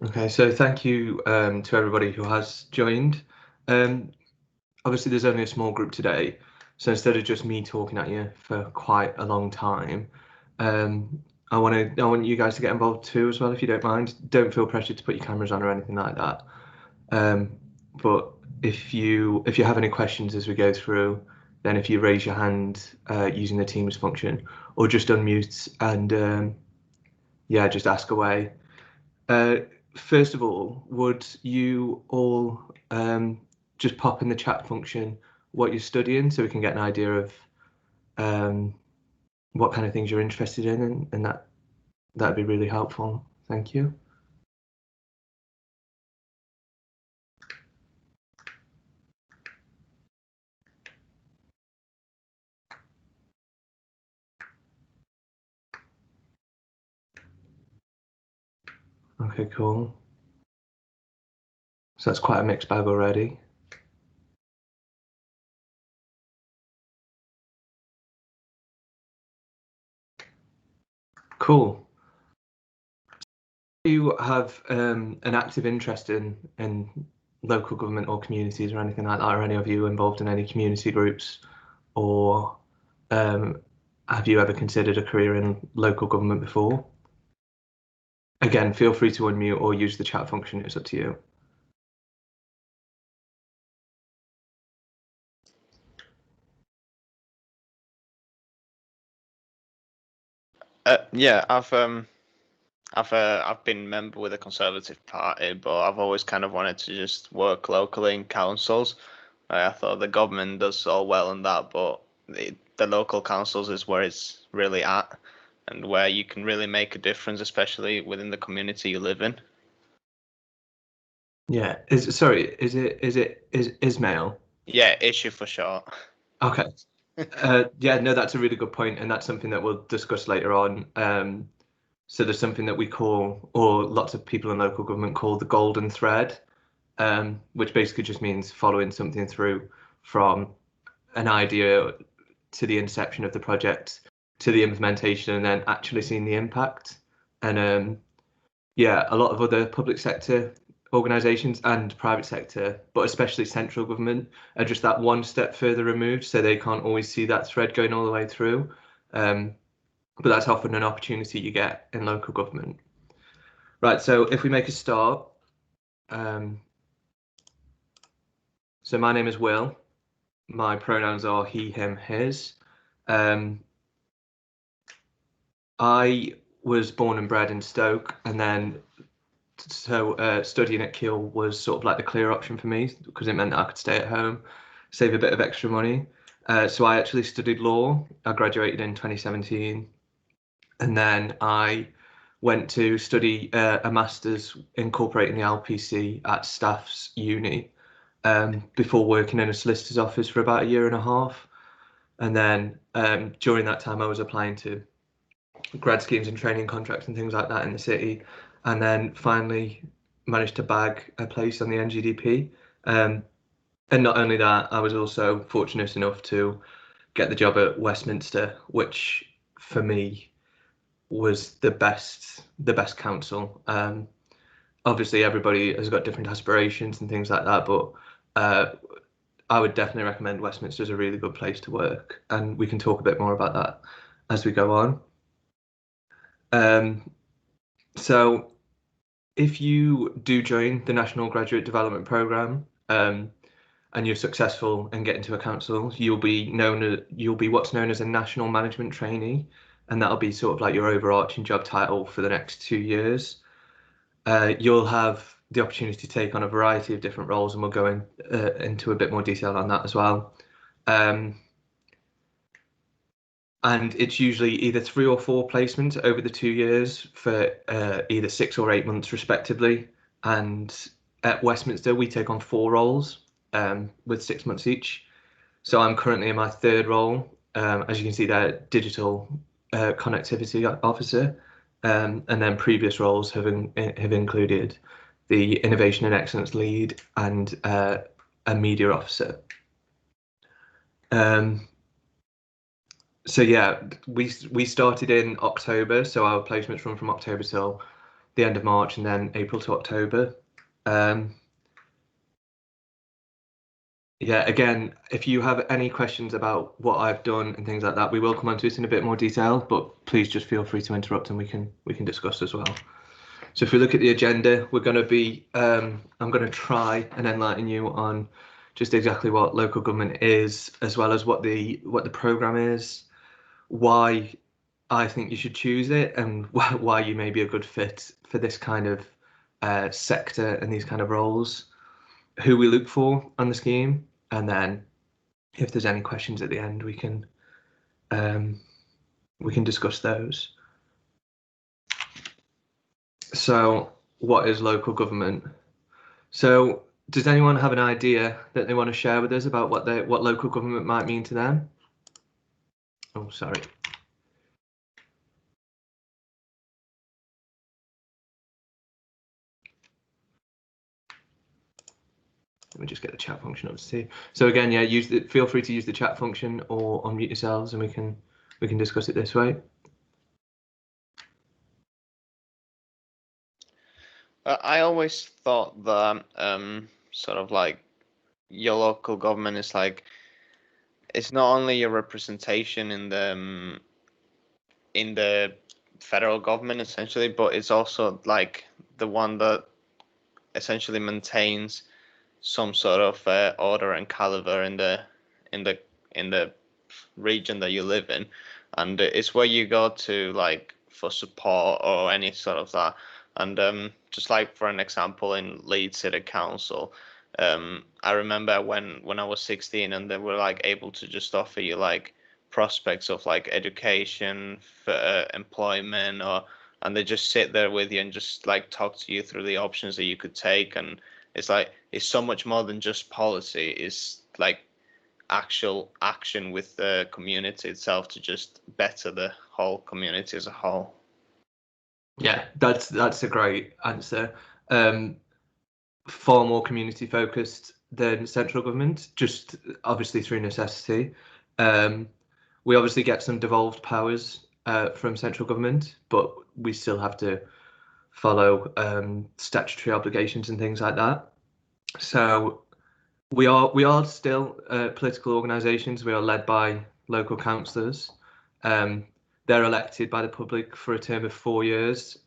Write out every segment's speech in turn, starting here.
Okay, so thank you to everybody who has joined. Um, Obviously, there's only a small group today, so instead of just me talking at you for quite a long time, I want you guys to get involved too as well, if you don't mind. Don't feel pressured to put your cameras on or anything like that. Um, but if you have any questions as we go through, then if you raise your hand using the Teams function, or just unmute and yeah, just ask away. Uh, First of all, would you all just pop in the chat function what you're studying so we can get an idea of um, what kind of things you're interested in, and that'd be really helpful. Thank you. Okay, cool. So that's quite a mixed bag already. Cool. Do you have an active interest in local government or communities or anything like that? Are any of you involved in any community groups, or um, have you ever considered a career in local government before? Again, feel free to unmute or use the chat function. It's up to you. Yeah, I've been a member with the Conservative Party, but I've always kind of wanted to just work locally in councils. I thought the government does all well in that, but the local councils is where it's really at, and where you can really make a difference, especially within the community you live in. Yeah. Is Ismail? Yeah, issue for short. Okay. Yeah, no, that's a really good point, and that's something that we'll discuss later on. So there's something that we call, or lots of people in local government call, the golden thread, which basically just means following something through from an idea to the inception of the project to the implementation and then actually seeing the impact. And yeah, a lot of other public sector organisations and private sector, but especially central government, are just that one step further removed, so they can't always see that thread going all the way through. But that's often an opportunity you get in local government. Right, so if we make a start, so my name is Will. My pronouns are he, him, his. I was born and bred in Stoke, and then studying at Keele was sort of like the clear option for me because it meant that I could stay at home, save a bit of extra money. So I actually studied law. I graduated in 2017, and then I went to study a master's incorporating the LPC at Staff's Uni before working in a solicitor's office for about a year and a half. And then during that time, I was applying to grad schemes and training contracts and things like that in the city, and then finally managed to bag a place on the NGDP. And not only that, I was also fortunate enough to get the job at Westminster, which for me was the best council. Obviously, everybody has got different aspirations and things like that, but uh, I would definitely recommend Westminster as a really good place to work, and we can talk a bit more about that as we go on. Um, so if you do join the National Graduate Development Programme, and you're successful and get into a council, you'll be what's known as a National Management Trainee, and that'll be sort of like your overarching job title for the next 2 years. You'll have the opportunity to take on a variety of different roles, and we'll go into a bit more detail on that as well. And it's usually either 3 or 4 placements over the 2 years for either 6 or 8 months, respectively. And at Westminster, we take on 4 roles with 6 months each. So I'm currently in my third role, as you can see there, digital connectivity officer. And then previous roles have included the innovation and excellence lead and a media officer. So yeah, we started in October, so our placements run from October till the end of March and then April to October. Yeah, again, if you have any questions about what I've done and things like that, we will come onto it in a bit more detail, but please just feel free to interrupt and we can discuss as well. So if we look at the agenda, we're going to be, I'm going to try and enlighten you on just exactly what local government is, as well as what the program is, why I think you should choose it, and why you may be a good fit for this kind of sector and these kind of roles, who we look for on the scheme, and then if there's any questions at the end, we can discuss those. So what is local government? So does anyone have an idea that they want to share with us about what local government might mean to them? Oh, sorry. Let me just get the chat function up to see. So again, yeah, feel free to use the chat function or unmute yourselves, and we can discuss it this way. I always thought that sort of like your local government is like, it's not only your representation in the federal government essentially, but it's also like the one that essentially maintains some sort of order and caliber in the region that you live in, and it's where you go to like for support or any sort of that. And just like for an example, in Leeds City Council, I remember when I was 16 and they were like able to just offer you like prospects of like education, for employment, or and they just sit there with you and just like talk to you through the options that you could take. And it's like it's so much more than just policy. It's like actual action with the community itself to just better the whole community as a whole. Yeah, that's a great answer. Far more community focused than central government, just obviously through necessity. We obviously get some devolved powers from central government, but we still have to follow statutory obligations and things like that. So we are still political organisations. We are led by local councillors. They're elected by the public for a term of 4 years.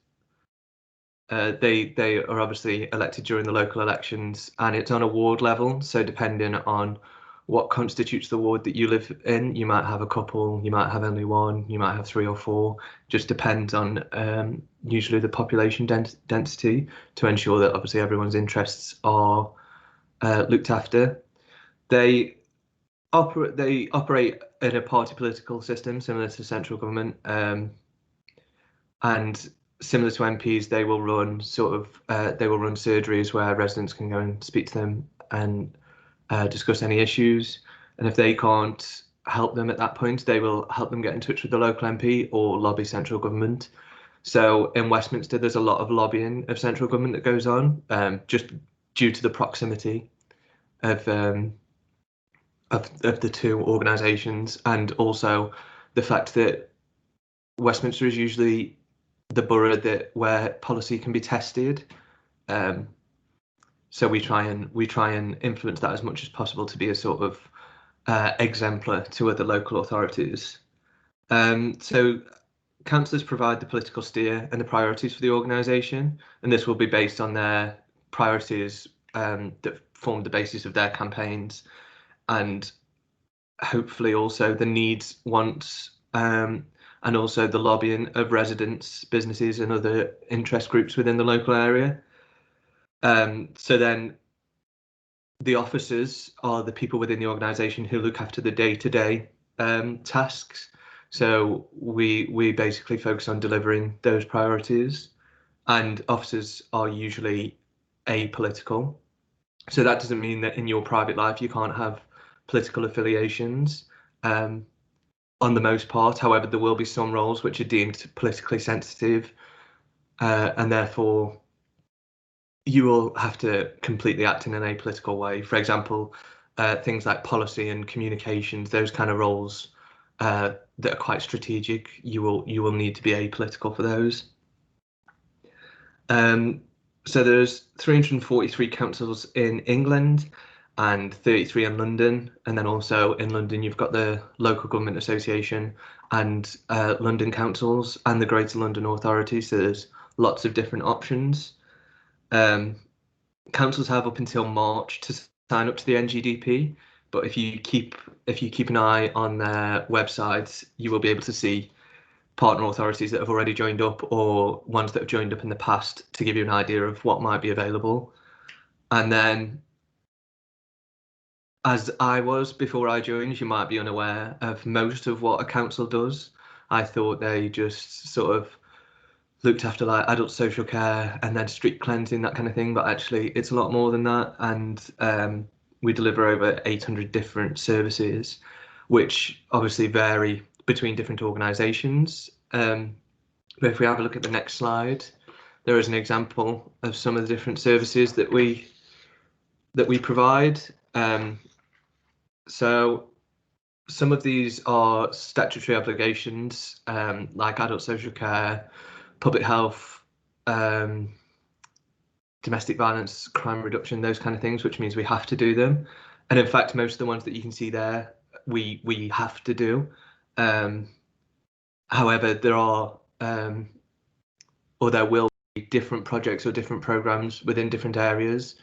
They are obviously elected during the local elections, and it's on a ward level. So depending on what constitutes the ward that you live in, you might have a couple, you might have only one, you might have 3 or 4. Just depends on usually the population density to ensure that obviously everyone's interests are looked after. They operate in a party political system similar to central government, and similar to MPs, they will run surgeries where residents can go and speak to them and discuss any issues. And if they can't help them at that point, they will help them get in touch with the local MP or lobby central government. So in Westminster, there's a lot of lobbying of central government that goes on, just due to the proximity of the two organisations, and also the fact that Westminster is usually the borough where policy can be tested. So we try and influence that as much as possible to be a sort of exemplar to other local authorities. So councillors provide the political steer and the priorities for the organisation, and this will be based on their priorities that form the basis of their campaigns, and hopefully also the needs, wants, and also the lobbying of residents, businesses, and other interest groups within the local area. So then the officers are the people within the organisation who look after the day-to-day tasks. So we basically focus on delivering those priorities, and officers are usually apolitical. So that doesn't mean that in your private life you can't have political affiliations. On the most part, however, there will be some roles which are deemed politically sensitive, and therefore you will have to completely act in an apolitical way. For example, things like policy and communications, those kind of roles that are quite strategic, you will need to be apolitical for those. So there's 343 councils in England and 33 in London, and then also in London you've got the Local Government Association and London councils and the Greater London Authority. So there's lots of different options. Councils have up until March to sign up to the NGDP, but if you keep an eye on their websites, you will be able to see partner authorities that have already joined up or ones that have joined up in the past to give you an idea of what might be available. And then, as I was before I joined, you might be unaware of most of what a council does. I thought they just sort of looked after like adult social care and then street cleansing, that kind of thing, but actually it's a lot more than that. And we deliver over 800 different services, which obviously vary between different organisations. But if we have a look at the next slide, there is an example of some of the different services that we provide. So some of these are statutory obligations, like adult social care, public health, domestic violence, crime reduction, those kind of things, which means we have to do them. And in fact, most of the ones that you can see there, we have to do. However, there are or there will be different projects or different programs within different areas.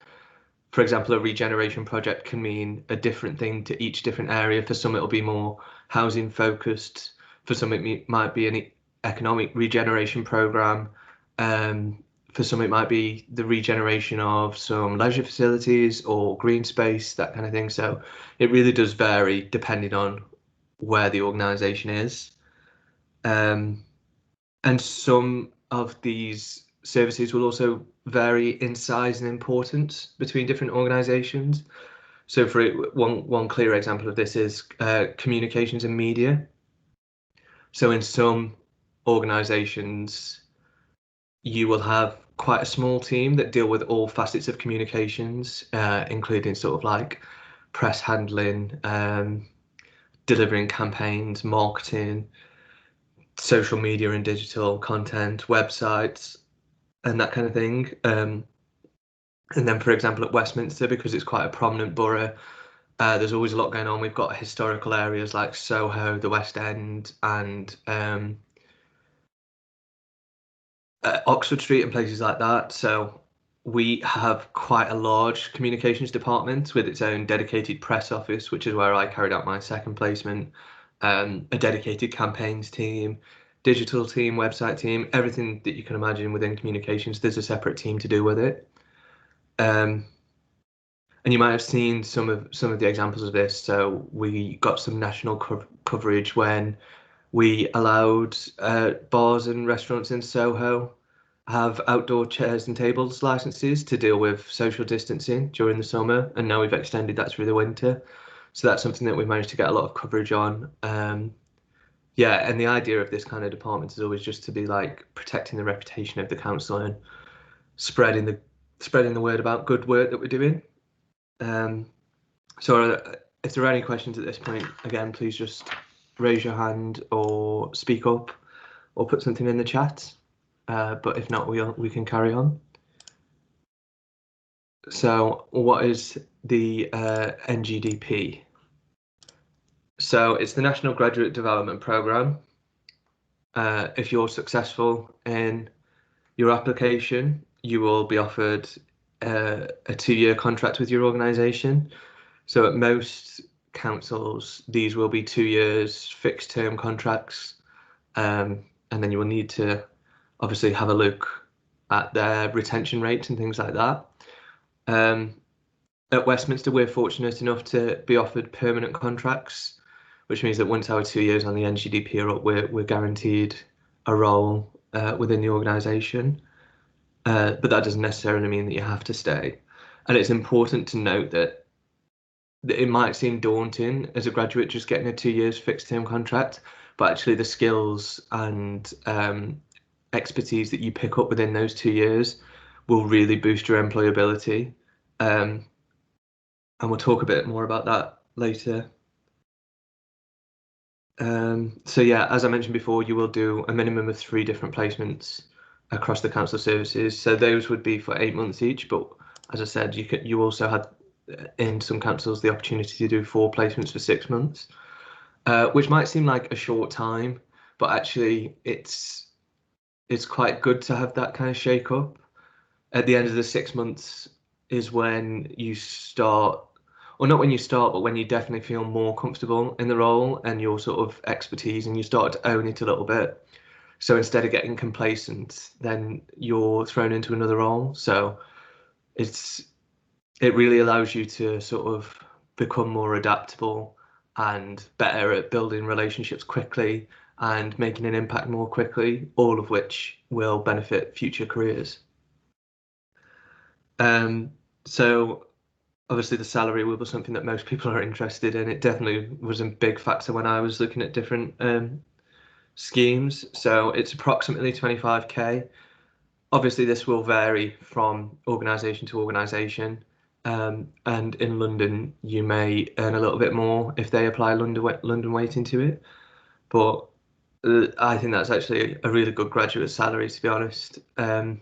For example, a regeneration project can mean a different thing to each different area. For some, it'll be more housing focused. For some, it might be an economic regeneration program. For some, it might be the regeneration of some leisure facilities or green space, that kind of thing. So it really does vary depending on where the organisation is. And some of these services will also vary in size and importance between different organisations. So for one clear example of this is communications and media. So in some organisations, you will have quite a small team that deal with all facets of communications, including sort of like press handling, delivering campaigns, marketing, social media and digital content, websites, and that kind of thing. And then, for example, at Westminster, because it's quite a prominent borough, there's always a lot going on. We've got historical areas like Soho, the West End, and Oxford Street and places like that. So we have quite a large communications department with its own dedicated press office, which is where I carried out my second placement, a dedicated campaigns team, digital team, website team, everything that you can imagine within communications, there's a separate team to do with it. And you might have seen some of the examples of this. So we got some national coverage when we allowed bars and restaurants in Soho have outdoor chairs and tables licenses to deal with social distancing during the summer, and now we've extended that through the winter. So that's something that we managed to get a lot of coverage on. Yeah, and the idea of this kind of department is always just to be like protecting the reputation of the council and spreading the word about good work that we're doing. So if there are any questions at this point, again, please just raise your hand or speak up or put something in the chat. But if not, we can carry on. So what is the NGDP? So it's the National Graduate Development Programme. If you're successful in your application, you will be offered a 2-year contract with your organisation. So at most councils, these will be 2 years fixed term contracts, and then you will need to obviously have a look at their retention rates and things like that. At Westminster, we're fortunate enough to be offered permanent contracts, which means that once our 2 years on the NGDP are up, we're guaranteed a role within the organisation. But that doesn't necessarily mean that you have to stay. And it's important to note that it might seem daunting as a graduate just getting a 2 years fixed term contract, but actually the skills and expertise that you pick up within those 2 years will really boost your employability. And we'll talk a bit more about that later. So yeah, as I mentioned before, you will do a minimum of 3 different placements across the council services. So those would be for 8 months each. But as I said, you also had in some councils the opportunity to do 4 placements for 6 months, which might seem like a short time, but actually it's quite good to have that kind of shake up. At the end of the 6 months is when you start, or not when you start, but when you definitely feel more comfortable in the role and your sort of expertise, and you start to own it a little bit. So instead of getting complacent, then you're thrown into another role. So it's it really allows you to sort of become more adaptable and better at building relationships quickly and making an impact more quickly, all of which will benefit future careers. Um, so obviously the salary will be something that most people are interested in. It definitely was a big factor when I was looking at different schemes. So it's approximately 25k. Obviously, this will vary from organisation to organisation. And in London, you may earn a little bit more if they apply London weighting to it. But I think that's actually a really good graduate salary, to be honest. And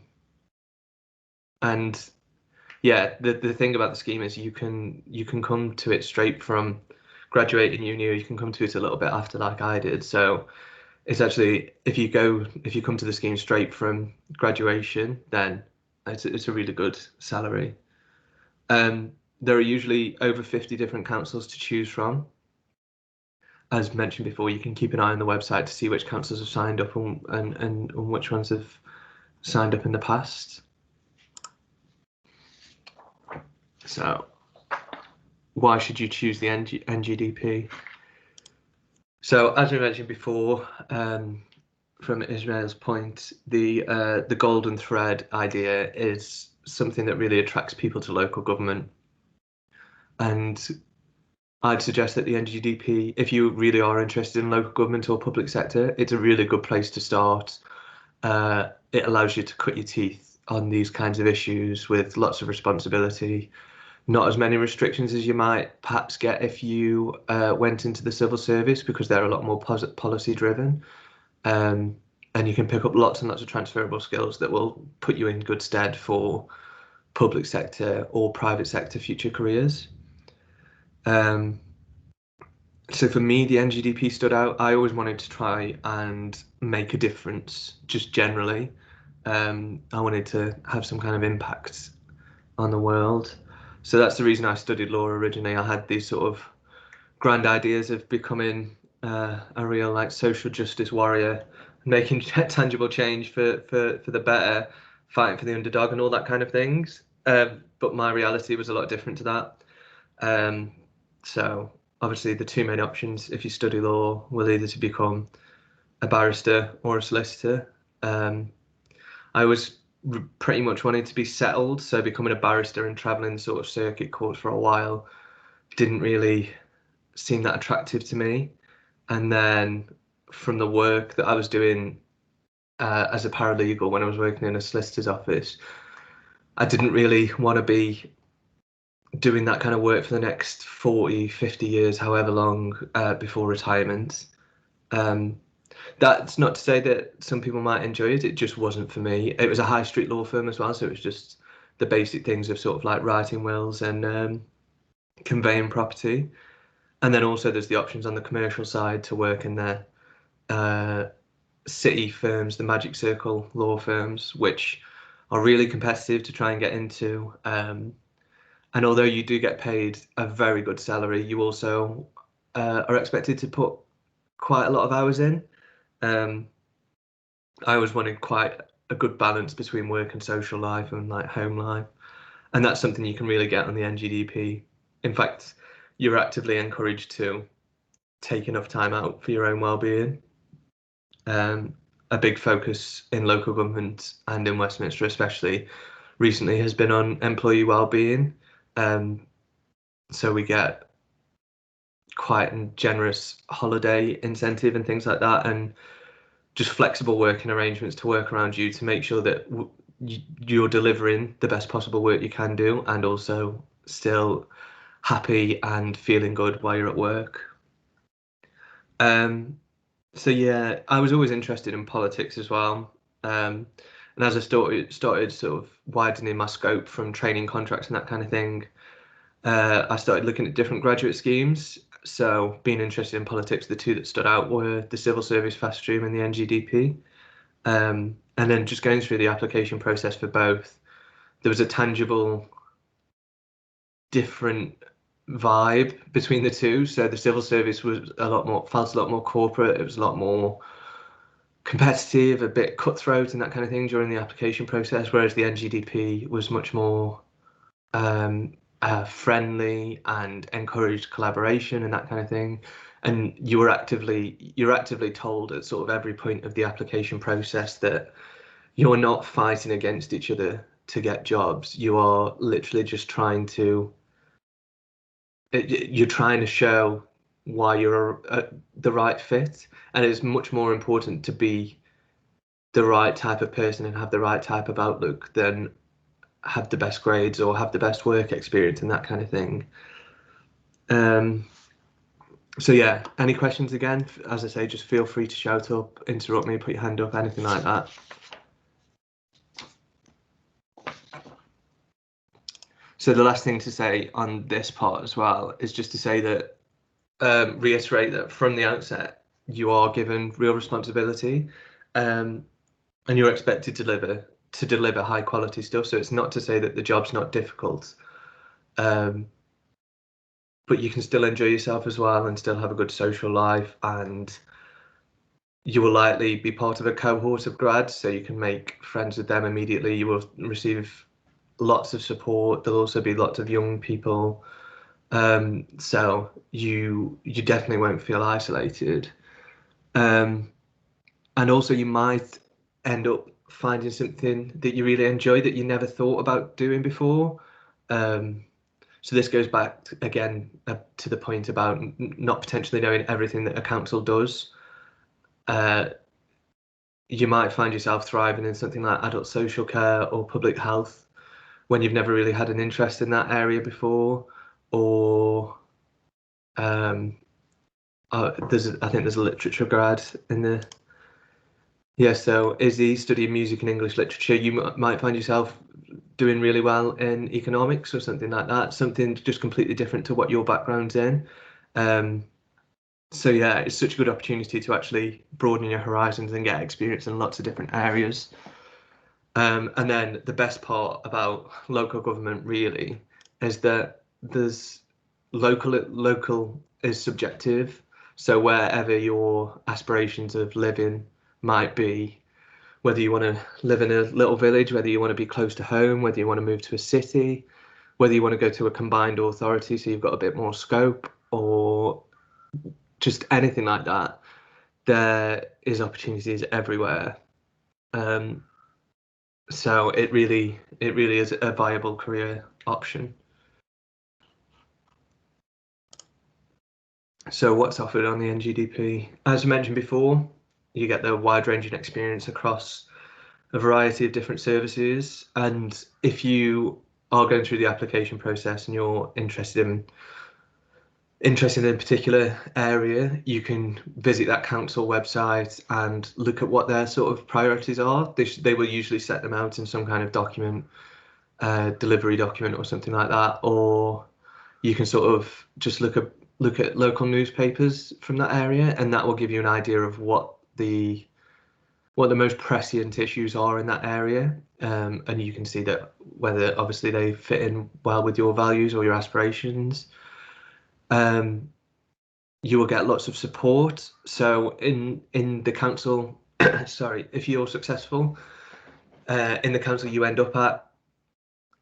yeah, the thing about the scheme is you can come to it straight from graduating uni, or you can come to it a little bit after, like I did. So it's actually if you come to the scheme straight from graduation, then it's a really good salary. There are usually over 50 different councils to choose from. As mentioned before, you can keep an eye on the website to see which councils have signed up and which ones have signed up in the past. So why should you choose the NGDP? So as we mentioned before, from Ismail's point, the golden thread idea is something that really attracts people to local government. And I'd suggest that the NGDP, if you really are interested in local government or public sector, it's a really good place to start. It allows you to cut your teeth on these kinds of issues with lots of responsibility, not as many restrictions as you might perhaps get if you went into the civil service, because they're a lot more policy driven. And you can pick up lots and lots of transferable skills that will put you in good stead for public sector or private sector future careers. So for me, the NGDP stood out. I always wanted to try and make a difference, just generally. I wanted to have some kind of impact on the world. So that's the reason I studied law originally. I had these sort of grand ideas of becoming a real like social justice warrior, making tangible change for the better, fighting for the underdog and all that kind of things. But my reality was a lot different to that. So obviously the two main options if you study law will either to become a barrister or a solicitor. I was pretty much wanting to be settled, so becoming a barrister and traveling the sort of circuit court for a while didn't really seem that attractive to me. And then from the work that I was doing as a paralegal when I was working in a solicitor's office, I didn't really want to be doing that kind of work for the next 40, 50 years, however long before retirement. Um, that's not to say that some people might enjoy it. It just wasn't for me. It was a high street law firm as well, so it was just the basic things of sort of like writing wills and conveying property. And then also there's the options on the commercial side to work in the city firms, the Magic Circle law firms, which are really competitive to try and get into. And although you do get paid a very good salary, you also are expected to put quite a lot of hours in. I always wanted quite a good balance between work and social life and like home life. And that's something you can really get on the NGDP. In fact, you're actively encouraged to take enough time out for your own well-being. A big focus in local government and in Westminster especially recently has been on employee well-being. So we get quite a generous holiday incentive and things like that, and just flexible working arrangements to work around you to make sure that you're delivering the best possible work you can do and also still happy and feeling good while you're at work. So yeah, I was always interested in politics as well. And as I started sort of widening my scope from training contracts and that kind of thing, I started looking at different graduate schemes. So being interested in politics, the two that stood out were the civil service fast stream and the NGDP. And then just going through the application process for both, there was a tangible different vibe between the two. So the civil service was felt a lot more corporate. It was a lot more competitive, a bit cutthroat and that kind of thing during the application process, whereas the NGDP was much more friendly and encouraged collaboration and that kind of thing. And you're actively told at sort of every point of the application process that you're not fighting against each other to get jobs. You are literally just you're trying to show why you're the right fit, and it's much more important to be the right type of person and have the right type of outlook than have the best grades or have the best work experience and that kind of thing. So yeah, any questions again? As I say, just feel free to shout up, interrupt me, put your hand up, anything like that. So the last thing to say on this part as well is just to say that reiterate that from the outset you are given real responsibility, and you're expected to deliver high quality stuff. So it's not to say that the job's not difficult, but you can still enjoy yourself as well and still have a good social life, and you will likely be part of a cohort of grads, so you can make friends with them immediately. You will receive lots of support. There'll also be lots of young people, so you definitely won't feel isolated. And also you might end up finding something that you really enjoy that you never thought about doing before. So this goes back again to the point about not potentially knowing everything that a council does. You might find yourself thriving in something like adult social care or public health when you've never really had an interest in that area before, or I think there's a literature grad in the. Yeah, so Izzy studying music and English literature, you might find yourself doing really well in economics or something like that, something just completely different to what your background's in. So yeah, it's such a good opportunity to actually broaden your horizons and get experience in lots of different areas. And then the best part about local government really is that there's local is subjective. So wherever your aspirations of living might be, whether you want to live in a little village, whether you want to be close to home, whether you want to move to a city, whether you want to go to a combined authority so you've got a bit more scope, or just anything like that, there is opportunities everywhere. So it really is a viable career option. So what's offered on the NGDP? As I mentioned before, you get the wide-ranging experience across a variety of different services, and if you are going through the application process and you're interested in a particular area, you can visit that council website and look at what their sort of priorities are. They will usually set them out in some kind of document, delivery document or something like that, or you can sort of just look at local newspapers from that area, and that will give you an idea of what the most prescient issues are in that area, and you can see that whether obviously they fit in well with your values or your aspirations. You will get lots of support. So in the council, sorry, if you're successful in the council you end up at,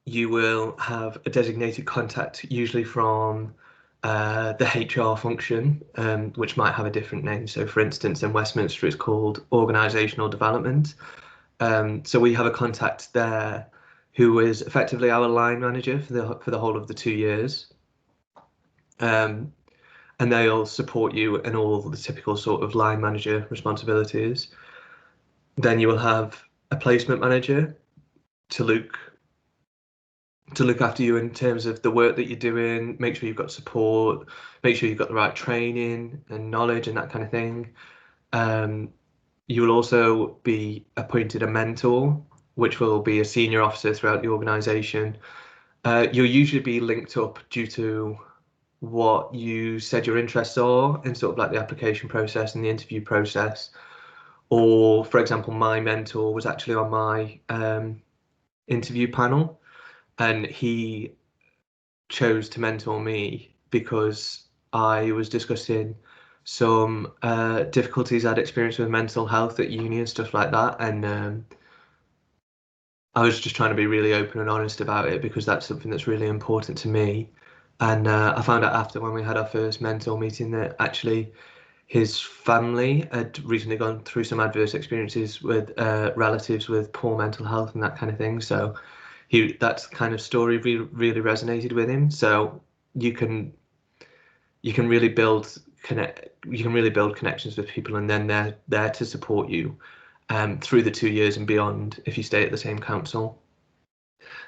you will have a designated contact, usually from the HR function, which might have a different name. So for instance, in Westminster, it's called organisational development. So we have a contact there who is effectively our line manager for the whole of the 2 years. And they'll support you in all the typical sort of line manager responsibilities. Then you will have a placement manager to look after you in terms of the work that you're doing, make sure you've got support, make sure you've got the right training and knowledge and that kind of thing. You will also be appointed a mentor. which will be a senior officer throughout the organisation. You'll usually be linked up due to what you said your interests are in sort of like the application process and the interview process. Or, for example, my mentor was actually on my interview panel, and he chose to mentor me because I was discussing some difficulties I'd experienced with mental health at uni and stuff like that. And I was just trying to be really open and honest about it because that's something that's really important to me. And I found out after when we had our first mentor meeting that actually his family had recently gone through some adverse experiences with relatives with poor mental health and that kind of thing. So that kind of story really resonated with him. So you can you can really build connections with people, and then they're there to support you through the 2 years and beyond if you stay at the same council.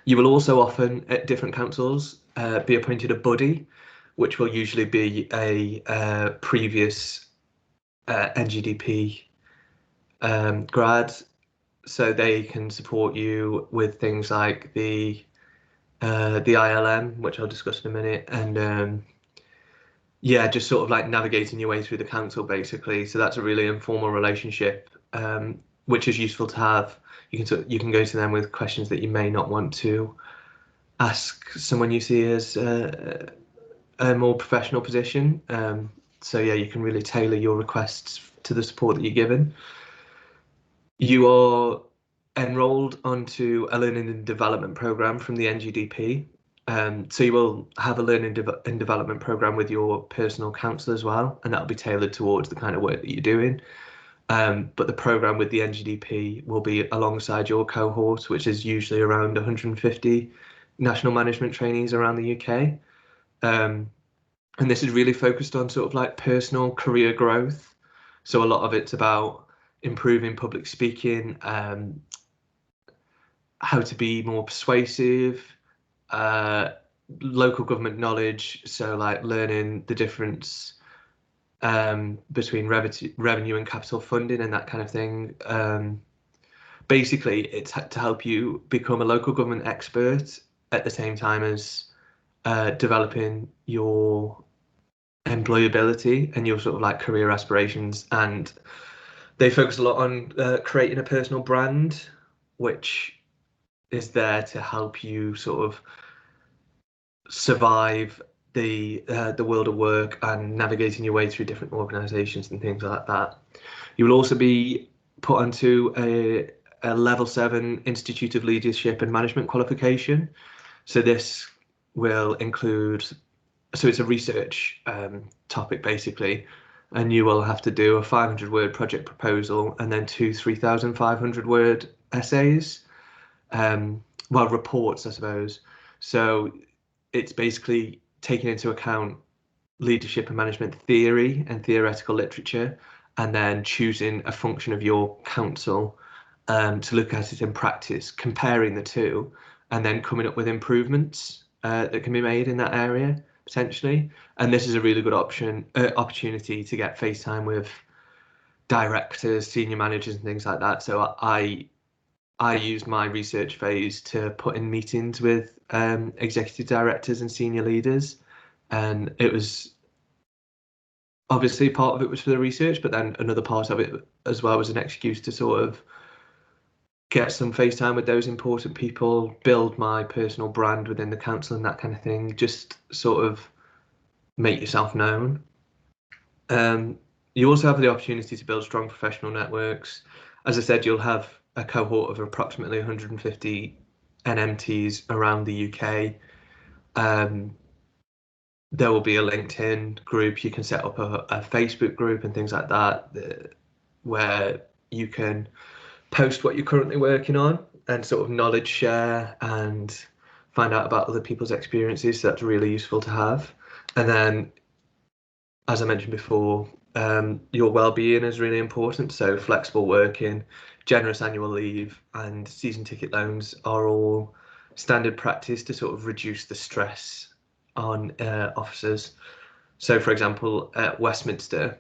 You will also often at different councils be appointed a buddy, which will usually be a previous NGDP grad, so they can support you with things like the ILM, which I'll discuss in a minute, and yeah, just sort of like navigating your way through the council basically. So that's a really informal relationship, which is useful to have. You can go to them with questions that you may not want to ask someone you see as a more professional position. So yeah, you can really tailor your requests to the support that you're given. You are enrolled onto a learning and development program from the NGDP. So you will have a learning and development program with your personal counsellor as well, and that'll be tailored towards the kind of work that you're doing. But the program with the NGDP will be alongside your cohort, which is usually around 150 National Management Trainees around the UK. And this is really focused on sort of like personal career growth. So a lot of it's about improving public speaking, how to be more persuasive, uh, local government knowledge. So like learning the difference between revenue and capital funding and that kind of thing. Basically, it's to help you become a local government expert at the same time as developing your employability and your sort of like career aspirations. And they focus a lot on creating a personal brand, which is there to help you sort of survive the world of work and navigating your way through different organizations and things like that. You will also be put onto a level 7 Institute of Leadership and Management qualification. So this will include, so it's a research topic basically, and you will have to do a 500-word project proposal and then two 3,500-word essays, well, reports, I suppose. So it's basically taking into account leadership and management theory and theoretical literature, and then choosing a function of your council to look at it in practice, comparing the two, and then coming up with improvements that can be made in that area potentially. And this is a really good opportunity to get face time with directors, senior managers, and things like that. So I used my research phase to put in meetings with executive directors and senior leaders, and it was obviously part of it was for the research, but then another part of it as well was an excuse to sort of get some face time with those important people, build my personal brand within the council and that kind of thing, just sort of make yourself known. You also have the opportunity to build strong professional networks. As I said, you'll have a cohort of approximately 150 NMTs around the UK. There will be a LinkedIn group. You can set up a Facebook group and things like that, where you can post what you're currently working on and sort of knowledge share and find out about other people's experiences. So that's really useful to have. And then, as I mentioned before, your well-being is really important. So flexible working, generous annual leave, and season ticket loans are all standard practice to sort of reduce the stress on officers. So, for example, at Westminster,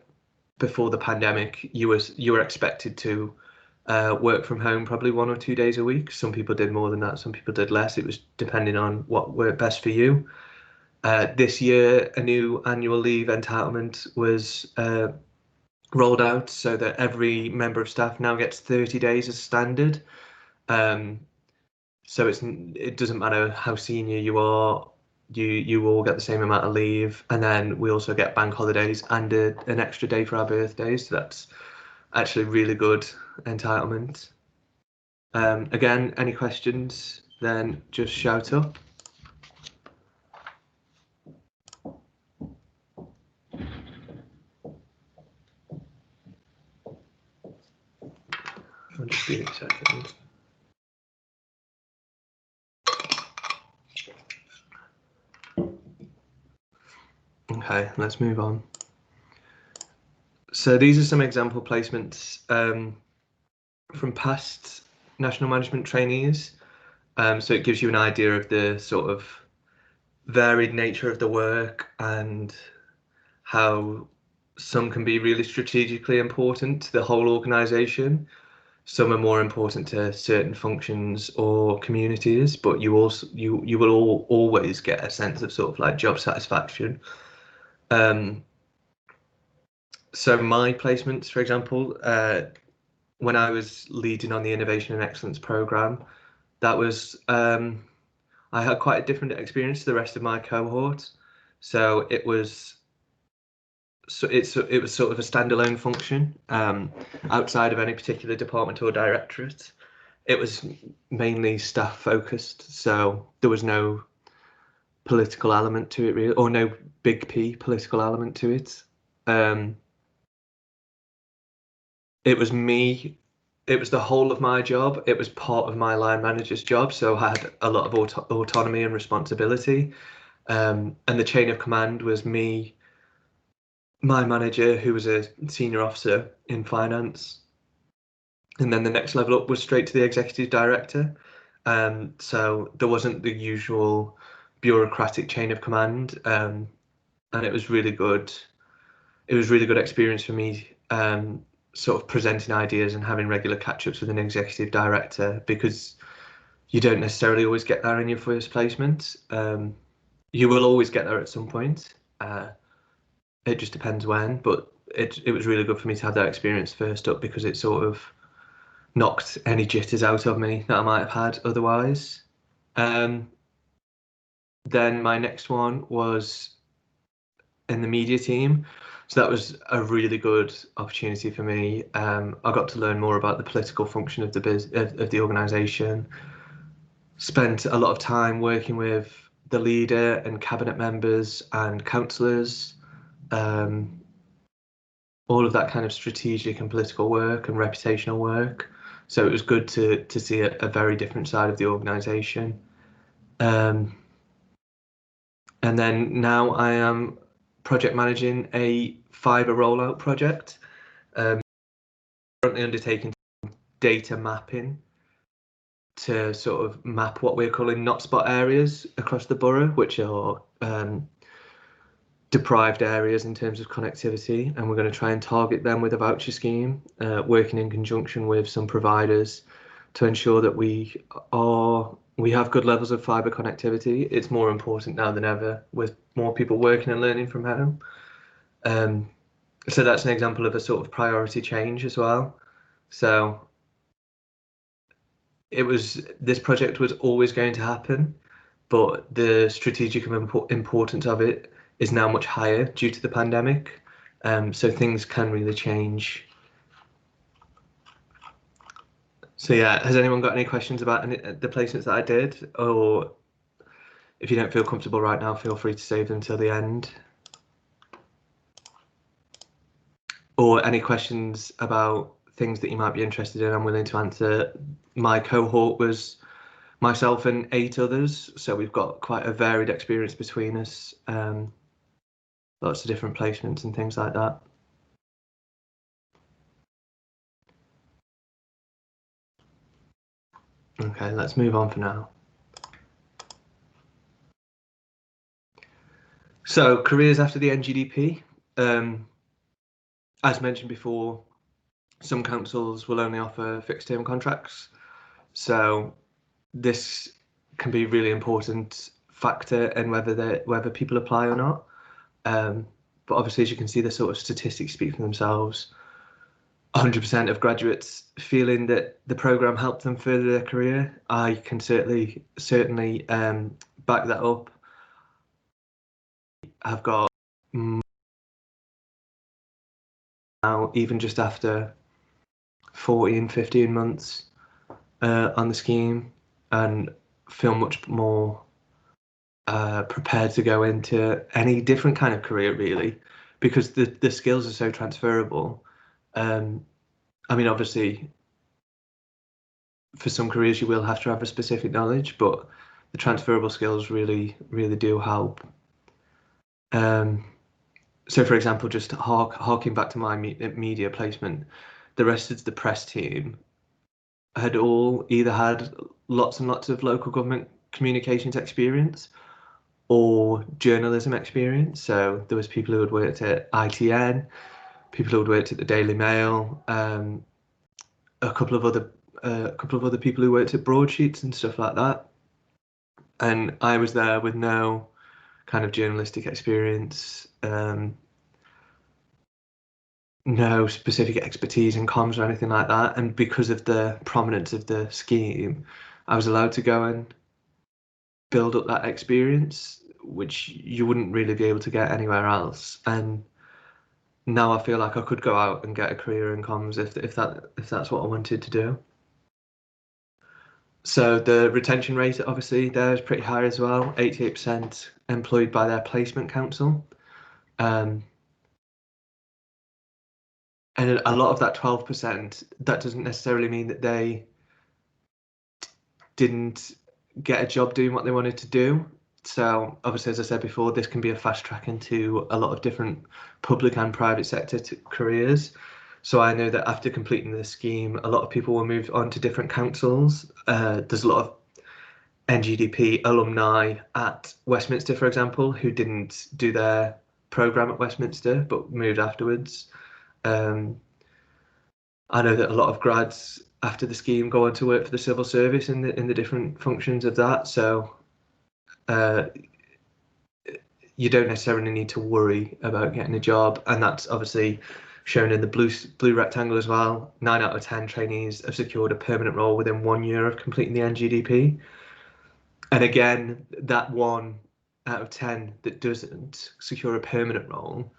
before the pandemic, you were expected to work from home probably 1 or 2 days a week. Some people did more than that, some people did less. It was depending on what worked best for you. This year, a new annual leave entitlement was rolled out so that every member of staff now gets 30 days as standard. So it doesn't matter how senior you are, you all get the same amount of leave, and then we also get bank holidays and an extra day for our birthdays. So that's actually really good entitlement. Again, any questions, then just shout up. I'll just give it a second. Okay, let's move on. So these are some example placements from past National Management Trainees. So it gives you an idea of the sort of varied nature of the work and how some can be really strategically important to the whole organisation. Some are more important to certain functions or communities, but you will always get a sense of sort of like job satisfaction. So my placements, for example, when I was leading on the Innovation and Excellence programme, that was I had quite a different experience to the rest of my cohort. So it was sort of a standalone function outside of any particular department or directorate. It was mainly staff focused, so there was no political element to it really, or no big P political element to it. It was me. It was the whole of my job. It was part of my line manager's job, so I had a lot of autonomy and responsibility. And the chain of command was me, my manager, who was a senior officer in finance, and then the next level up was straight to the executive director. So there wasn't the usual bureaucratic chain of command, and it was really good. It was really good experience for me, sort of presenting ideas and having regular catch-ups with an executive director, because you don't necessarily always get there in your first placement. You will always get there at some point. It just depends when, but it was really good for me to have that experience first up, because it sort of knocked any jitters out of me that I might have had otherwise. Then my next one was in the media team. So that was a really good opportunity for me. I got to learn more about the political function of the organisation. Spent a lot of time working with the leader and cabinet members and councillors. All of that kind of strategic and political work and reputational work. So it was good to see a very different side of the organisation. And then now I am project managing a fibre rollout project. Currently undertaking data mapping to sort of map what we're calling not spot areas across the borough, which are deprived areas in terms of connectivity, and we're going to try and target them with a voucher scheme, working in conjunction with some providers to ensure that we have good levels of fibre connectivity. It's more important now than ever, with more people working and learning from home. So that's an example of a sort of priority change as well. So this project was always going to happen, but the strategic importance of it is now much higher due to the pandemic. So things can really change. So yeah, has anyone got any questions about the placements that I did? Or if you don't feel comfortable right now, feel free to save them till the end. Or any questions about things that you might be interested in, I'm willing to answer. My cohort was myself and 8 others, so we've got quite a varied experience between us. Lots of different placements and things like that. Okay, let's move on for now. So careers after the NGDP. As mentioned before, some councils will only offer fixed term contracts. So this can be a really important factor in whether people apply or not. But obviously, as you can see, the sort of statistics speak for themselves. 100% of graduates feeling that the program helped them further their career. I can certainly back that up. I've got now, even just after 14, 15 months on the scheme, and feel much more prepared to go into any different kind of career, really, because the skills are so transferable. I mean, obviously, for some careers you will have to have a specific knowledge, but the transferable skills really do help. So, for example, just harking back to my media placement, the rest of the press team had all either had lots and lots of local government communications experience or journalism experience. So there was people who had worked at ITN, people who had worked at the Daily Mail, a couple of other people who worked at broadsheets and stuff like that. And I was there with no kind of journalistic experience, no specific expertise in comms or anything like that. And because of the prominence of the scheme, I was allowed to go and build up that experience, which you wouldn't really be able to get anywhere else. And now I feel like I could go out and get a career in comms if that's what I wanted to do. So the retention rate obviously there is pretty high as well, 88% employed by their placement council. And a lot of that 12%, that doesn't necessarily mean that they didn't get a job doing what they wanted to do. So obviously, as I said before, this can be a fast track into a lot of different public and private sector careers. So I know that after completing the scheme, a lot of people will move on to different councils. There's a lot of NGDP alumni at Westminster, for example, who didn't do their programme at Westminster but moved afterwards. I know that a lot of grads after the scheme go on to work for the civil service in the different functions of that. So you don't necessarily need to worry about getting a job, and that's obviously shown in the blue rectangle as well. 9 out of 10 trainees have secured a permanent role within 1 year of completing the NGDP. And again, that 1 out of 10 that doesn't secure a permanent role,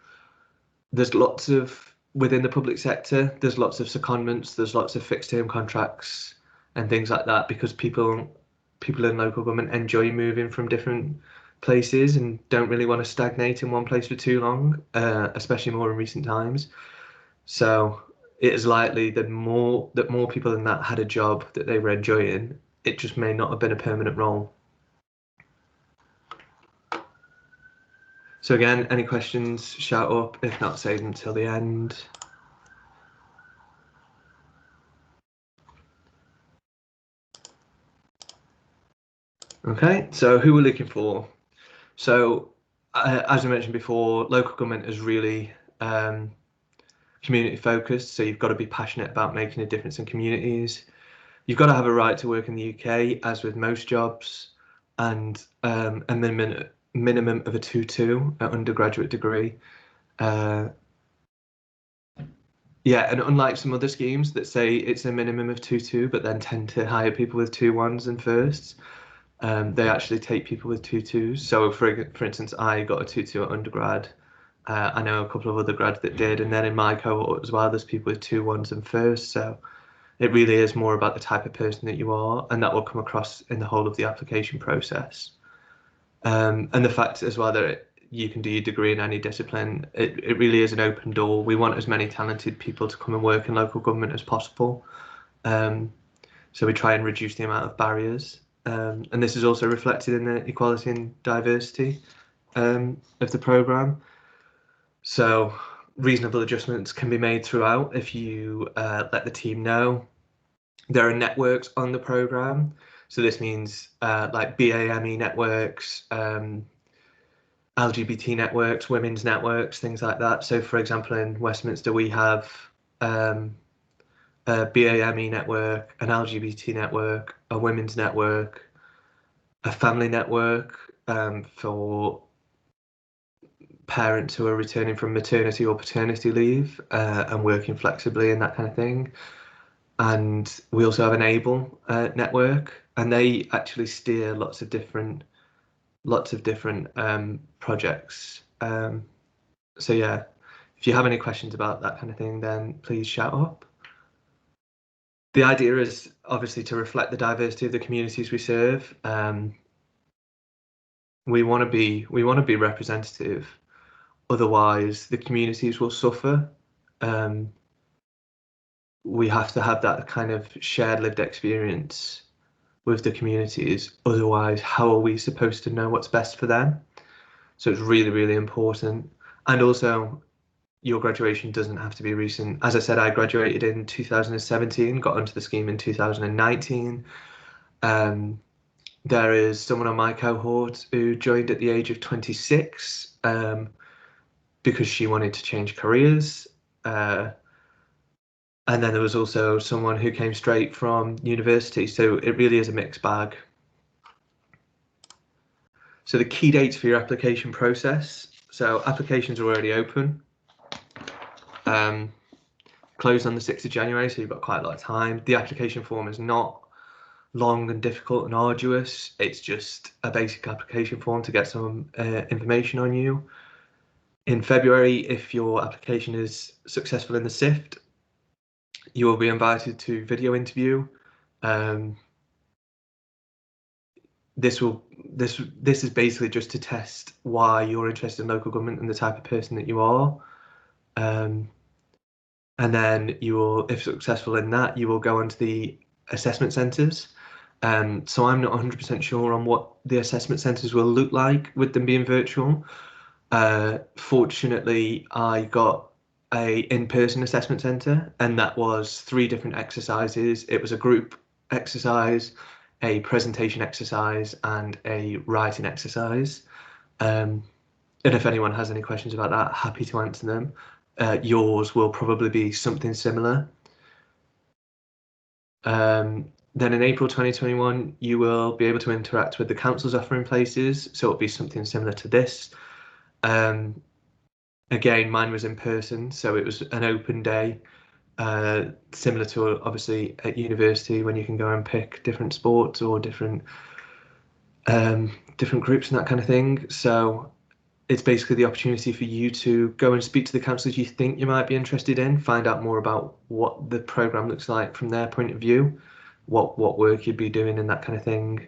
there's lots of within the public sector, there's lots of secondments, there's lots of fixed term contracts and things like that, because people in local government enjoy moving from different places and don't really want to stagnate in one place for too long, especially more in recent times. So it is likely that more people than that had a job that they were enjoying. It just may not have been a permanent role. So again, any questions, shout up. If not, save them till the end. Okay, so who we're looking for. So as I mentioned before, local government is really community focused. So you've got to be passionate about making a difference in communities. You've got to have a right to work in the UK, as with most jobs, and a minimum of a 2-2 at undergraduate degree. Yeah, and unlike some other schemes that say it's a minimum of 2-2, but then tend to hire people with 2-1s and firsts, they actually take people with 2-2s. So for instance, I got a 2-2 at undergrad. I know a couple of other grads that did, and then in my cohort as well, there's people with 2-1s and firsts. So it really is more about the type of person that you are, and that will come across in the whole of the application process. And the fact as well that you can do your degree in any discipline, it really is an open door. We want as many talented people to come and work in local government as possible. So we try and reduce the amount of barriers. And this is also reflected in the equality and diversity of the programme. So reasonable adjustments can be made throughout if you let the team know. There are networks on the programme. So this means like BAME networks, LGBT networks, women's networks, things like that. So for example, in Westminster, we have a BAME network, an LGBT network, a women's network, a family network for parents who are returning from maternity or paternity leave and working flexibly and that kind of thing. And we also have an ABLE network, and they actually steer lots of different projects. So yeah, if you have any questions about that kind of thing, then please shout up. The idea is obviously to reflect the diversity of the communities we serve. We want to be representative. Otherwise, the communities will suffer. We have to have that kind of shared lived experience with the communities. Otherwise, how are we supposed to know what's best for them? So it's really, really important. And also, your graduation doesn't have to be recent. As I said, I graduated in 2017, got onto the scheme in 2019. There is someone on my cohort who joined at the age of 26 because she wanted to change careers. And then there was also someone who came straight from university. So it really is a mixed bag. So the key dates for your application process. So applications are already open. Closed on the 6th of January, so you've got quite a lot of time. The application form is not long and difficult and arduous. It's just a basic application form to get some information on you. In February, if your application is successful in the SIFT, you will be invited to video interview. This is basically just to test why you're interested in local government and the type of person that you are. And then you will, if successful in that, you will go on to the assessment centres. So I'm not 100% sure on what the assessment centres will look like with them being virtual. Fortunately, I got a in-person assessment centre, and that was 3 different exercises. It was a group exercise, a presentation exercise, and a writing exercise. And if anyone has any questions about that, happy to answer them. Yours will probably be something similar. Then in April 2021, you will be able to interact with the council's offering places. So it'll be something similar to this. Again, mine was in person, so it was an open day, similar to obviously at university when you can go and pick different sports or different groups and that kind of thing. So it's basically the opportunity for you to go and speak to the councillors you think you might be interested in, find out more about what the programme looks like from their point of view, what work you'd be doing and that kind of thing.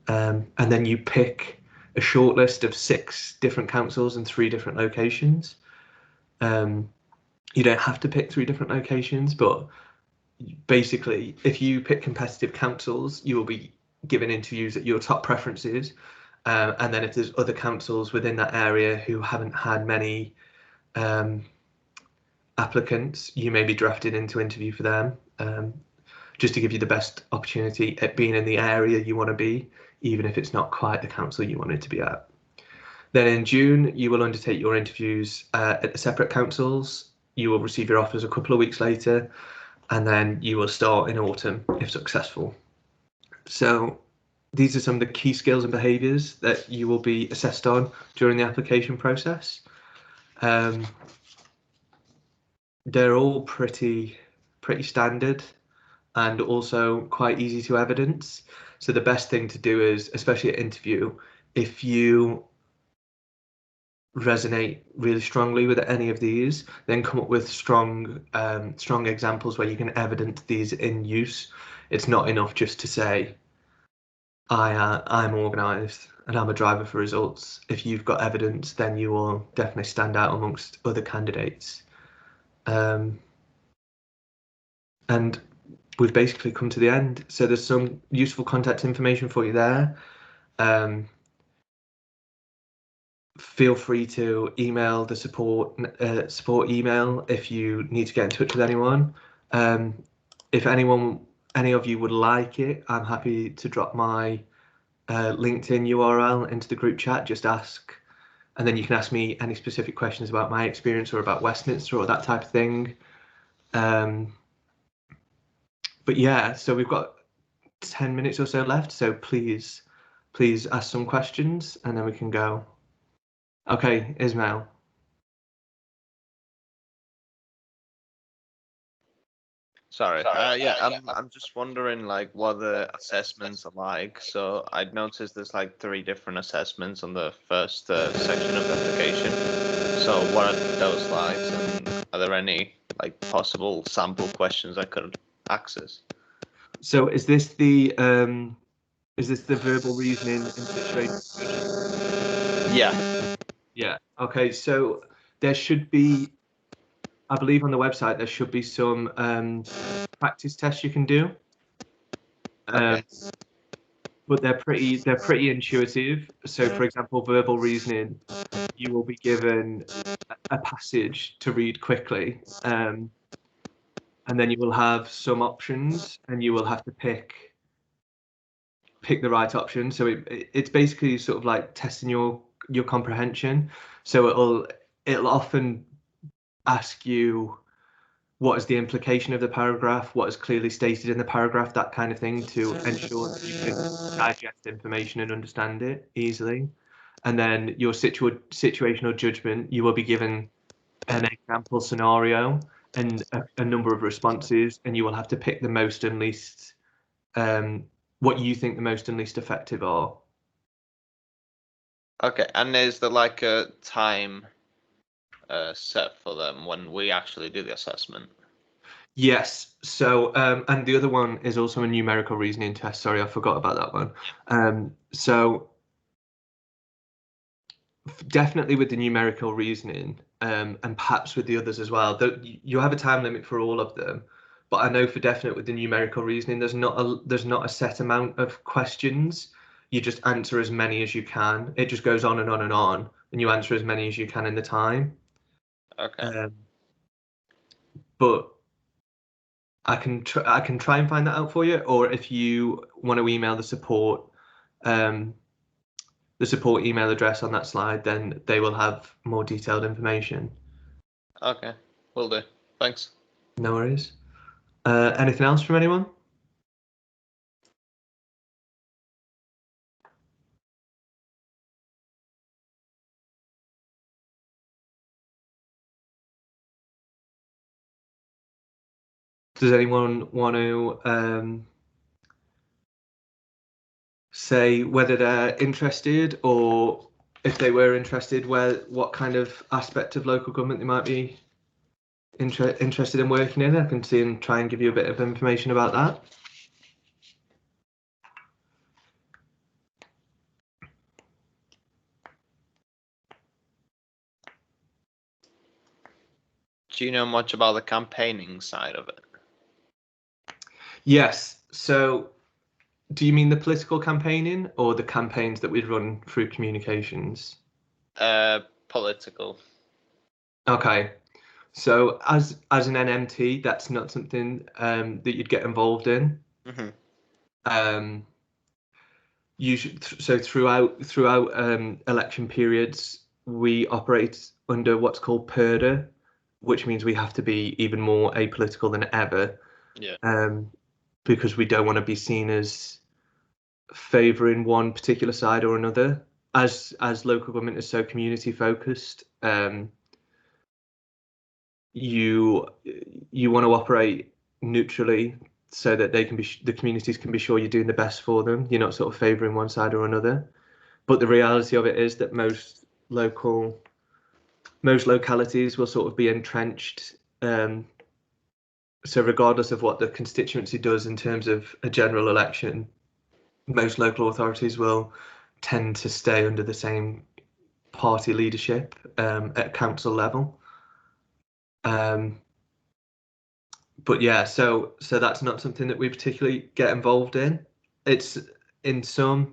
And then you pick a short list of 6 different councils and 3 different locations. You don't have to pick 3 different locations, but basically, if you pick competitive councils, you will be given interviews at your top preferences. And then if there's other councils within that area who haven't had many applicants, you may be drafted into interview for them, just to give you the best opportunity at being in the area you want to be, even if it's not quite the council you wanted to be at. Then in June, you will undertake your interviews at the separate councils. You will receive your offers a couple of weeks later, and then you will start in autumn if successful. So these are some of the key skills and behaviours that you will be assessed on during the application process. They're all pretty standard and also quite easy to evidence. So the best thing to do is, especially at interview, if you resonate really strongly with any of these, then come up with strong examples where you can evidence these in use. It's not enough just to say, I'm organised and I'm a driver for results. If you've got evidence, then you will definitely stand out amongst other candidates. And we've basically come to the end. So there's some useful contact information for you there. Feel free to email the support email if you need to get in touch with anyone. If any of you would like it, I'm happy to drop my LinkedIn URL into the group chat. Just ask, and then you can ask me any specific questions about my experience or about Westminster or that type of thing. but yeah, so we've got 10 minutes or so left. So please ask some questions and then we can go. Okay, Ismail. Sorry. Yeah, I'm just wondering like what the assessments are like. So I'd noticed there's like 3 different assessments on the first section of the application. So what are those like, and are there any like possible sample questions I could access? So is this the verbal reasoning and situation judgment? Yeah. Yeah. Okay. So there should be, I believe on the website there should be some practice tests you can do. Okay. But they're pretty intuitive. So for example, verbal reasoning, you will be given a passage to read quickly, and then you will have some options, and you will have to pick the right option. So it's basically sort of like testing your comprehension. So it'll often ask you what is the implication of the paragraph, what is clearly stated in the paragraph, that kind of thing, to ensure that you can digest information and understand it easily. And then your situational judgment, you will be given an example scenario and a number of responses, and you will have to pick the most and least, what you think the most and least effective are. Okay. And is there like a time set for them when we actually do the assessment? Yes. So, and the other one is also a numerical reasoning test. Sorry, I forgot about that one. So definitely with the numerical reasoning, and perhaps with the others as well. You have a time limit for all of them, but I know for definite with the numerical reasoning, there's not a set amount of questions. You just answer as many as you can. It just goes on and on and on, and you answer as many as you can in the time. Okay. But I can try and find that out for you, or if you want to email um, the support email address on that slide, then they will have more detailed information. Okay. Will do. Thanks. No worries. Anything else from anyone? Does anyone want to say whether they're interested, or if they were interested, what kind of aspect of local government they might be interested in working in? I can see and try and give you a bit of information about that. Do you know much about the campaigning side of it? Yes. So do you mean the political campaigning or the campaigns that we'd run through communications? Political. Okay. So as an NMT, that's not something that you'd get involved in. Mm-hmm. You should, so throughout election periods, we operate under what's called PERDA, which means we have to be even more apolitical than ever. Yeah. Because we don't want to be seen as favouring one particular side or another. As local government is so community focused, you want to operate neutrally so that the communities can be sure you're doing the best for them. You're not sort of favouring one side or another. But the reality of it is that most localities will sort of be entrenched. So regardless of what the constituency does in terms of a general election, most local authorities will tend to stay under the same party leadership at council level. But yeah, so that's not something that we particularly get involved in. It's in some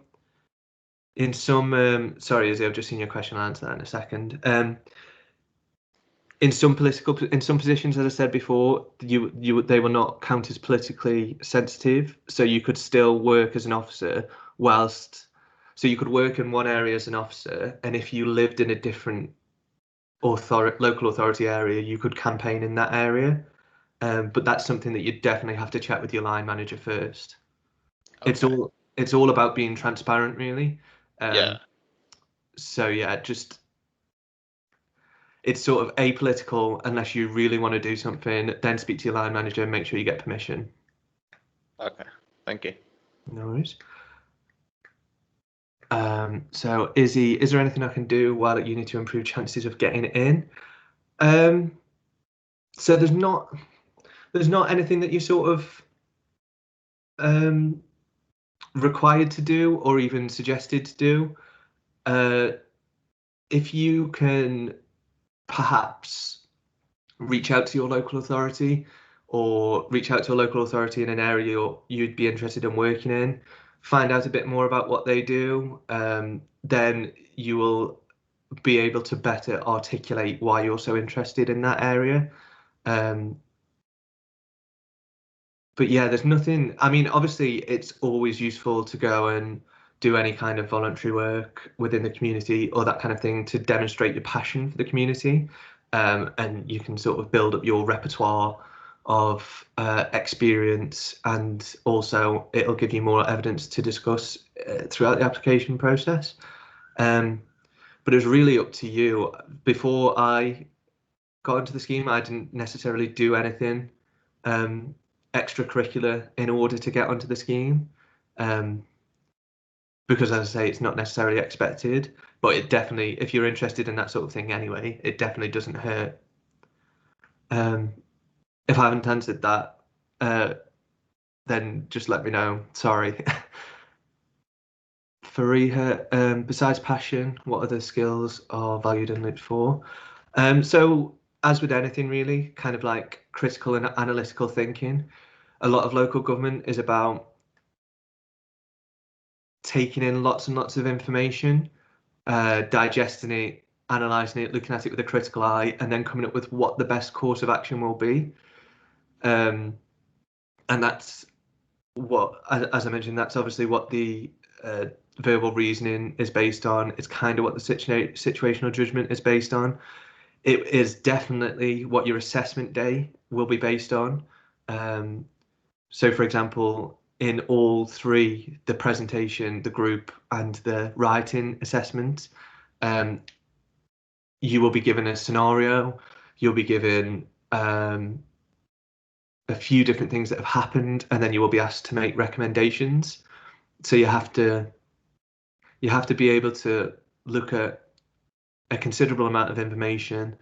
sorry, Izzy, I've just seen your question. I'll answer that in a second. In some positions, as I said before, they were not counted as politically sensitive, so you could still work as an officer so you could work in one area as an officer, and if you lived in a different local authority area, you could campaign in that area. but that's something that you definitely have to check with your line manager first. Okay. It's all about being transparent, really. Yeah. So yeah, just it's sort of apolitical unless you really want to do something. Then speak to your line manager and make sure you get permission. Okay. Thank you. No worries. So Izzy, is there anything I can do while at uni to improve chances of getting it in? So there's not anything that you sort of required to do or even suggested to do. If you can perhaps reach out to your local authority or reach out to a local authority in an area you'd be interested in working in, find out a bit more about what they do, then you will be able to better articulate why you're so interested in that area. But yeah, there's nothing. I mean, obviously, it's always useful to go and do any kind of voluntary work within the community or that kind of thing to demonstrate your passion for the community. And you can sort of build up your repertoire of experience, and also it'll give you more evidence to discuss throughout the application process. But it's really up to you. Before I got into the scheme, I didn't necessarily do anything extracurricular in order to get onto the scheme, because as I say, it's not necessarily expected, but it definitely, if you're interested in that sort of thing anyway, it definitely doesn't hurt. If I haven't answered that, then just let me know. Sorry. Fariha, besides passion, what other skills are valued and looked for? So as with anything really, kind of like critical and analytical thinking, a lot of local government is about taking in lots and lots of information, digesting it, analysing it, looking at it with a critical eye, and then coming up with what the best course of action will be. And that's what, as I mentioned, that's obviously what the verbal reasoning is based on. It's kind of what the situational judgment is based on. It is definitely what your assessment day will be based on. So, for example, in all three, the presentation, the group, and the writing assessment, you will be given a scenario. You'll be given a few different things that have happened, and then you will be asked to make recommendations. So you have to be able to look at a considerable amount of information,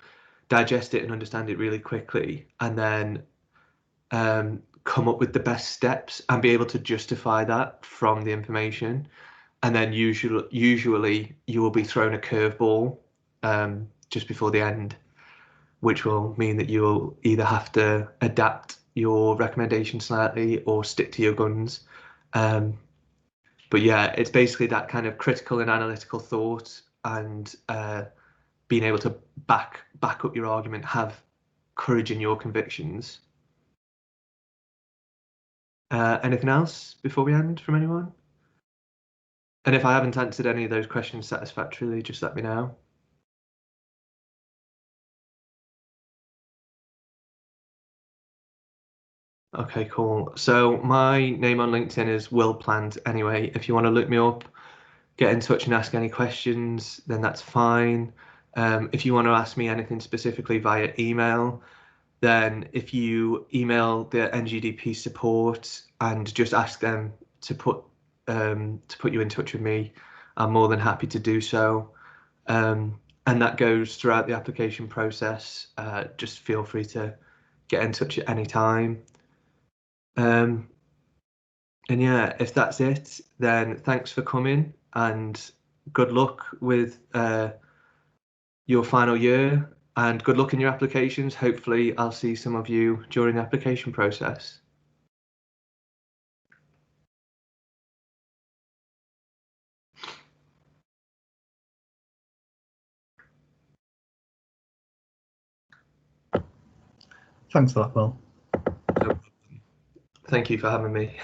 digest it and understand it really quickly, and then come up with the best steps and be able to justify that from the information. And then usually you will be thrown a curveball just before the end, which will mean that you will either have to adapt your recommendation slightly or stick to your guns. But yeah, it's basically that kind of critical and analytical thought, and being able to back up your argument, have courage in your convictions. Anything else before we end from anyone? And if I haven't answered any of those questions satisfactorily, just let me know. Okay, cool. So my name on LinkedIn is Will Plant anyway. If you want to look me up, get in touch and ask any questions, then that's fine. If you want to ask me anything specifically via email, then if you email the NGDP support and just ask them to put you in touch with me, I'm more than happy to do so. And that goes throughout the application process. Just feel free to get in touch at any time. And yeah, if that's it, then thanks for coming and good luck with your final year and good luck in your applications. Hopefully, I'll see some of you during the application process. Thanks for that, Will. So, thank you for having me.